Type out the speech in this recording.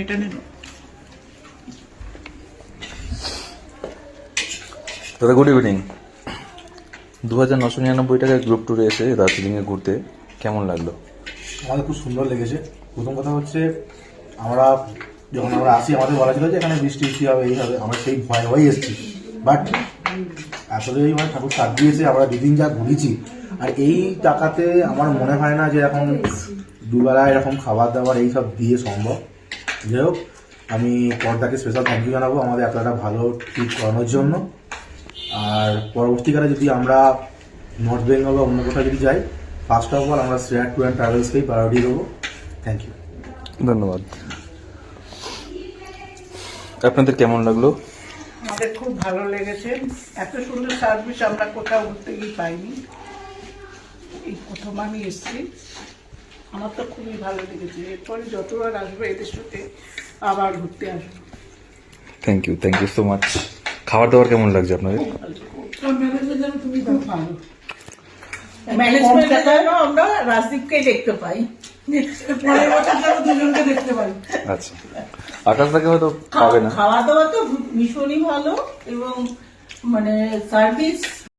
এটা নিল। দাদা গুড ইভিনিং। 2999 টাকায় গ্রুপ ট্যুরে এসে দার্জিলিংয়ে ঘুরতে কেমন লাগলো? আমাদের খুব সুন্দর লেগেছে। প্রথম কথা হচ্ছে আমরা যখন আসি আমাদের বলা ছিল যে এখানে বৃষ্টি বৃষ্টি হবে, এই হবে, আমরা সেই ভয়ে ভয়ে এসেছি। বাট আসলে মানে ঠাকুর সাথ দিয়েছে, আমরা দুদিন যা ঘুরেছি, আর এই টাকাতে আমার মনে হয় না যে এখন দুবেলা এরকম খাবার দাবার এইসব দিয়ে সম্ভব। যাই হোক, আমি পর্দাকে স্পেশাল থ্যাংক ইউ জানাবো আমাদের এতটা ভালো ট্রিট করানোর জন্য। আর পরবর্তীকালে যদি আমরা নর্থ বেঙ্গল বা অন্য কোথাও যদি যাই, ফার্স্ট অফ অল আমরা শ্রেয়া ট্যুর অ্যান্ড ট্রাভেলসকেই প্রায়োরিটি দেবো। থ্যাংক ইউ, ধন্যবাদ। আপনাদের কেমন লাগলো? আমাদের খুব ভালো লেগেছে। এত সুন্দর সার্ভিস আমরা কোথাও ঘুরতে গিয়ে পাইনি, এই প্রথম আমি এসেছি। আমার তো খুবই ভালো লেগেছে। এরপরে যতবার আসবো এদের সাথে আবার ঘুরতে আসবো। Thank you so much. খাবার দাবার কেমন লাগছে আপনাদের? তুমি খুব ভালো। ম্যানেজমেন্টের জন্য আমরা রাজদীপকে দেখতে পাই, পরের বছর যেন দুজনকে দেখতে পাই। আচ্ছা, আকাশদাকে হয়তো পাবে না। খাওয়া দাওয়া তো ভীষণই ভালো এবং মানে সার্ভিস